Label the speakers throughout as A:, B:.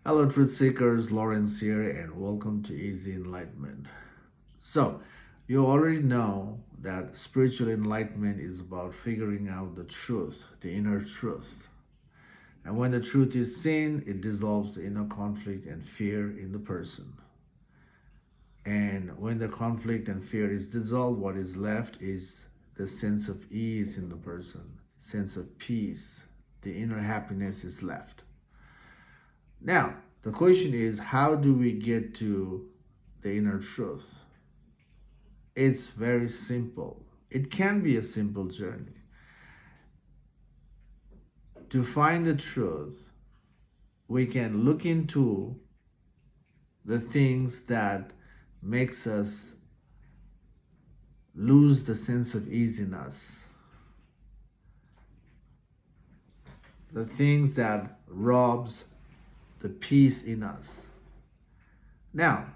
A: Hello, Truth Seekers. Lawrence here, and welcome to Easy Enlightenment. So, you already know that spiritual enlightenment is about figuring out the truth, the inner truth. And when the truth is seen, it dissolves the inner conflict and fear in the person. And when the conflict and fear is dissolved, what is left is the sense of ease in the person, sense of peace. The inner happiness is left. Now, the question is, how do we get to the inner truth? It's very simple. It can be a simple journey. To find the truth, we can look into the things that makes us lose the sense of ease in us. The things that robs the peace in us. Now,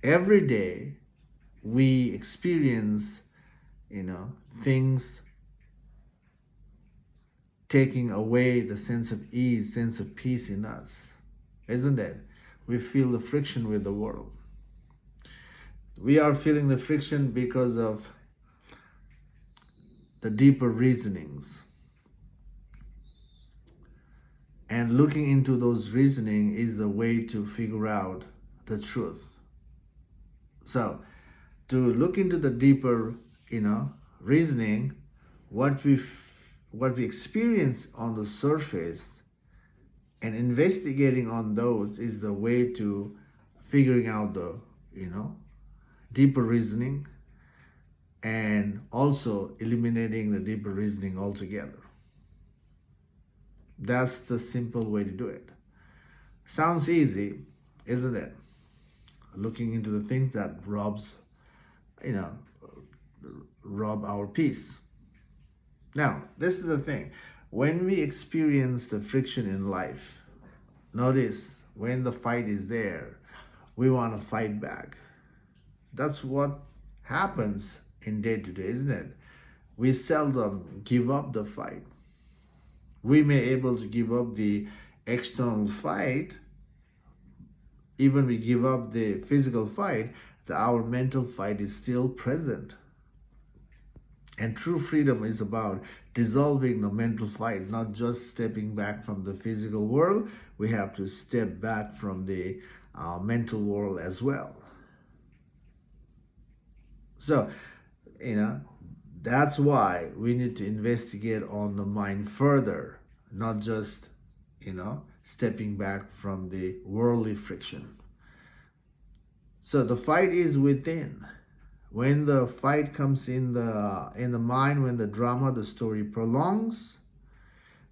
A: every day we experience, things taking away the sense of ease, sense of peace in us, isn't it? We feel the friction with the world. We are feeling the friction because of the deeper reasonings. And looking into those reasoning is the way to figure out the truth. So, to look into the deeper, reasoning, what we experience on the surface, and investigating on those is the way to figuring out the, deeper reasoning, and also eliminating the deeper reasoning altogether. That's the simple way to do it. Sounds easy, isn't it? Looking into the things that rob our peace. Now, this is the thing. When we experience the friction in life, notice when the fight is there, we want to fight back. That's what happens in day to day, isn't it? We seldom give up the fight. We may able to give up the external fight, even we give up the physical fight, our mental fight is still present. And true freedom is about dissolving the mental fight, not just stepping back from the physical world. We have to step back from the mental world as well. So, that's why we need to investigate on the mind further, not just, stepping back from the worldly friction. So the fight is within. When the fight comes in the mind, when the drama, the story prolongs,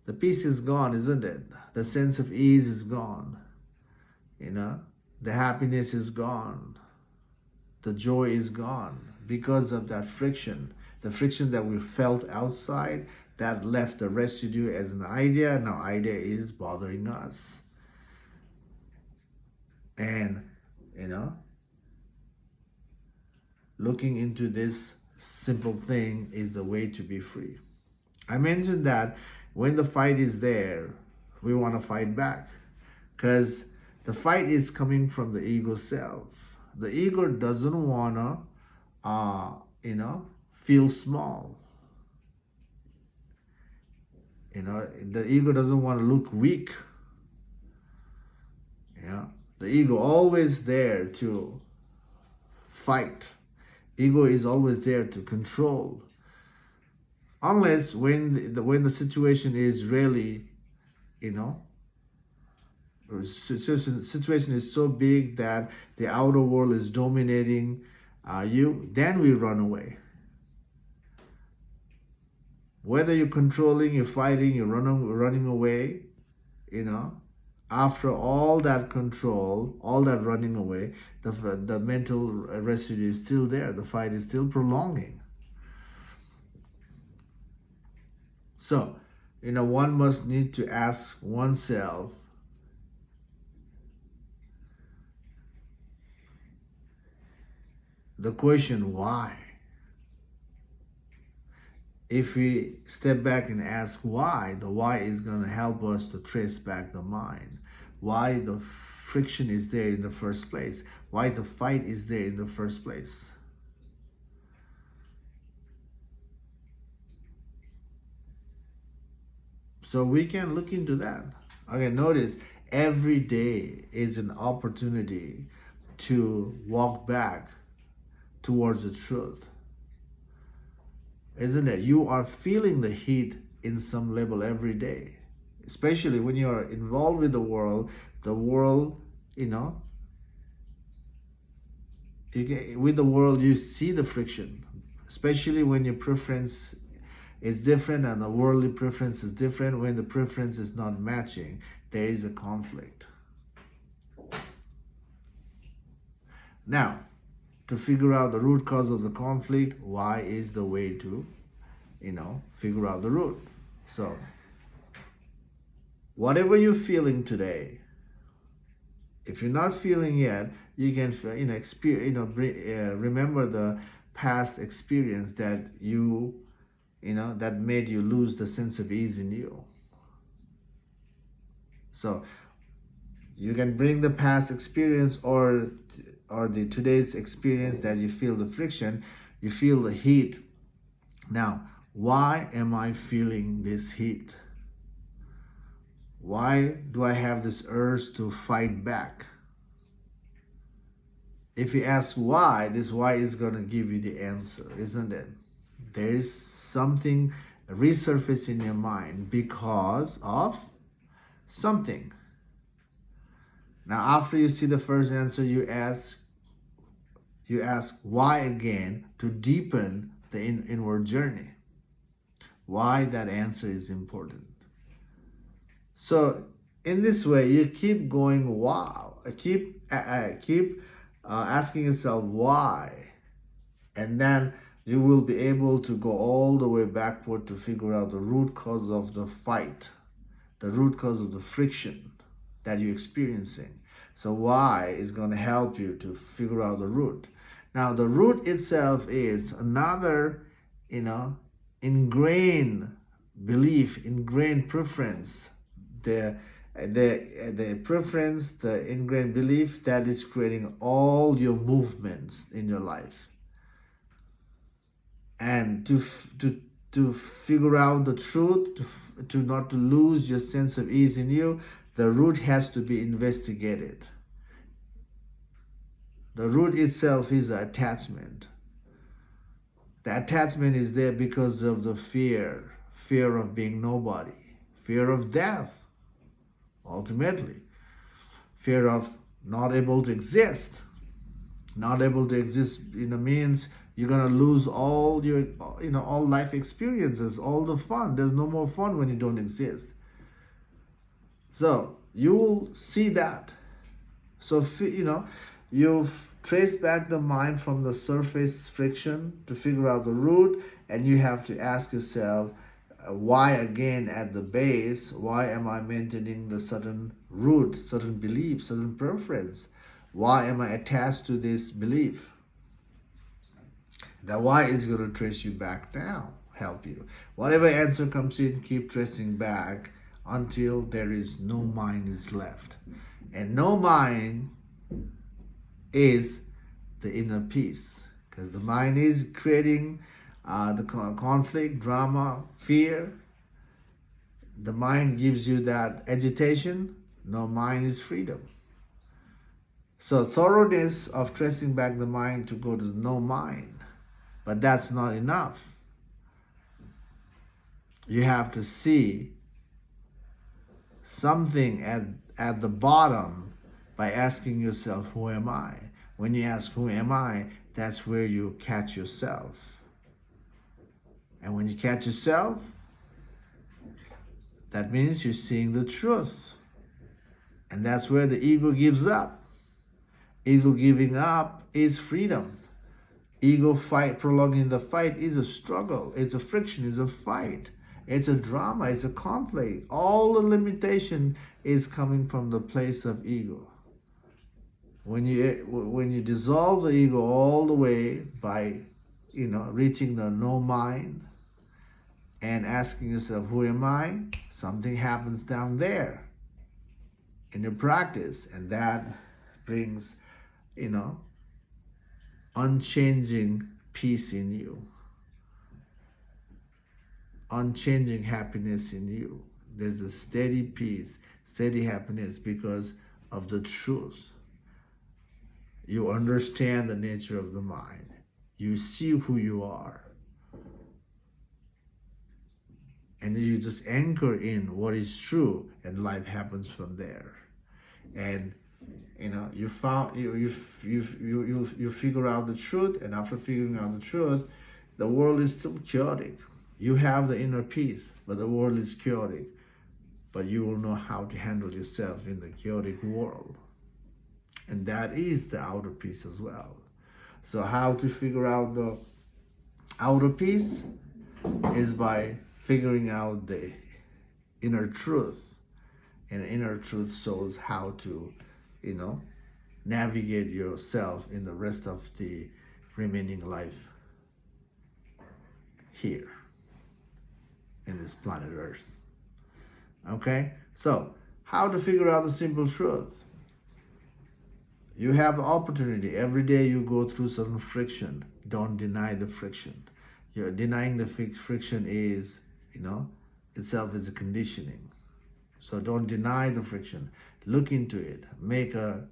A: the peace is gone, isn't it? The sense of ease is gone. The happiness is gone. The joy is gone because of that friction. The friction that we felt outside, that left the residue as an idea. Now idea is bothering us. And, looking into this simple thing is the way to be free. I mentioned that when the fight is there, we want to fight back, because the fight is coming from the ego self. The ego doesn't want to, feel small. The ego doesn't want to look weak. The ego always there to fight. Ego is always there to control. Unless when the situation is really, situation is so big that the outer world is dominating you, then we run away. Whether you're controlling, you're fighting, you're running away, after all that control, all that running away, the mental residue is still there. The fight is still prolonging. So, one must need to ask oneself, the question, why? If we step back and ask why, the why is going to help us to trace back the mind. why the friction is there in the first place, why the fight is there in the first place. So we can look into that. Okay, notice every day is an opportunity to walk back towards the truth. Isn't it? You are feeling the heat in some level every day. Especially when you are involved with the world, you know, with the world you see the friction. Especially when your preference is different and the worldly preference is different. When the preference is not matching, there is a conflict. Now, to figure out the root cause of the conflict, why is the way to, figure out the root. So, whatever you're feeling today, if you're not feeling yet, you can, remember the past experience that that made you lose the sense of ease in you. So you can bring the past experience or the today's experience that you feel the friction, you feel the heat. Now, why am I feeling this heat? Why do I have this urge to fight back? If you ask why, this why is going to give you the answer, isn't it? There is something resurface in your mind because of something. Now, after you see the first answer, you ask why again to deepen the inward journey. Why that answer is important. So in this way, you keep going, wow. Keep asking yourself why. And then you will be able to go all the way backward to figure out the root cause of the fight, the root cause of the friction that you're experiencing. So why is going to help you to figure out the root. Now, the root itself is another, ingrained belief, ingrained preference, the preference, the ingrained belief that is creating all your movements in your life. And to figure out the truth, to not to lose your sense of ease in you, the root has to be investigated. The root itself is attachment. The attachment is there because of the fear of being nobody, fear of death, ultimately, fear of not able to exist. Not able to exist means you're gonna lose all your, all life experiences, all the fun. There's no more fun when you don't exist. So you'll see that. So you've traced back the mind from the surface friction to figure out the root, and you have to ask yourself, why again at the base? Why am I maintaining the certain root, certain belief, certain preference? Why am I attached to this belief? That why is going to trace you back down, help you. Whatever answer comes in, keep tracing back until there is no mind is left. And no mind is the inner peace. Because the mind is creating the conflict, drama, fear. The mind gives you that agitation. No mind is freedom. So thoroughness of tracing back the mind to go to no mind. But that's not enough. You have to see something at the bottom by asking yourself, who am I? When you ask, who am I? That's where you catch yourself. And when you catch yourself, that means you're seeing the truth. And that's where the ego gives up. Ego giving up is freedom. Ego prolonging the fight is a struggle. It's a friction, it's a fight. It's a drama, it's a conflict. All the limitation is coming from the place of ego. When you dissolve the ego all the way by, reaching the no mind and asking yourself, who am I? Something happens down there in your practice, and that brings, unchanging peace in you, unchanging happiness in you. There's a steady peace, steady happiness because of the truth. You understand the nature of the mind. You see who you are. And you just anchor in what is true, and life happens from there. And you figure out the truth, and after figuring out the truth, the world is still chaotic. You have the inner peace, but the world is chaotic. But you will know how to handle yourself in the chaotic world. And that is the outer peace as well. So how to figure out the outer peace is by figuring out the inner truth. And inner truth shows how to, navigate yourself in the rest of the remaining life here in this planet Earth. Okay? So, how to figure out the simple truth? You have the opportunity. Every day you go through some friction. Don't deny the friction. You're denying the friction is, itself is a conditioning. So don't deny the friction. Look into it. Make a,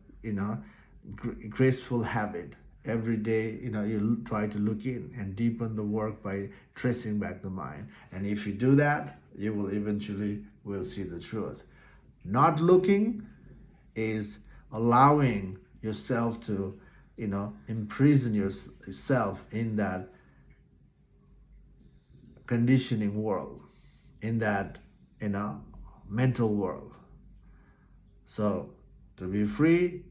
A: graceful habit. Every day, you try to look in and deepen the work by tracing back the mind. And if you do that, you will eventually see the truth. Not looking is allowing yourself to, imprison yourself in that conditioning world, in that, mental world. So to be free,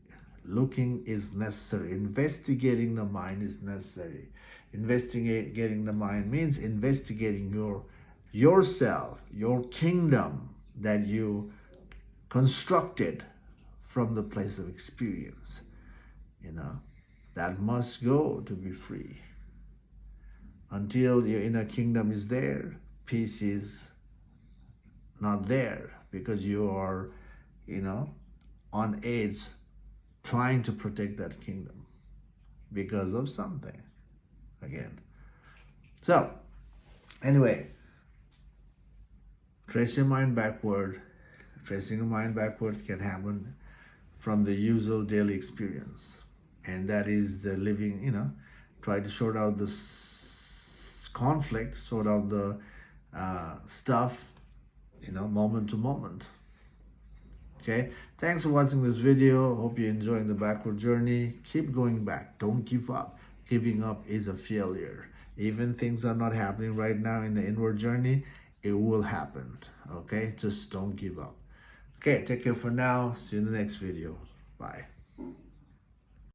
A: looking is necessary. Investigating the mind is necessary. Investigating the mind means investigating yourself, your kingdom that you constructed from the place of experience. That must go to be free. Until your inner kingdom is there, peace is not there, because you are, on edge trying to protect that kingdom because of something, again. So, anyway, trace your mind backward. Tracing your mind backward can happen from the usual daily experience. And that is the living, try to sort out the conflict, sort out the stuff, moment to moment. Okay, thanks for watching this video. Hope you're enjoying the backward journey. Keep going back. Don't give up. Giving up is a failure. Even things are not happening right now in the inward journey, it will happen. Okay, just don't give up. Okay, take care for now. See you in the next video. Bye.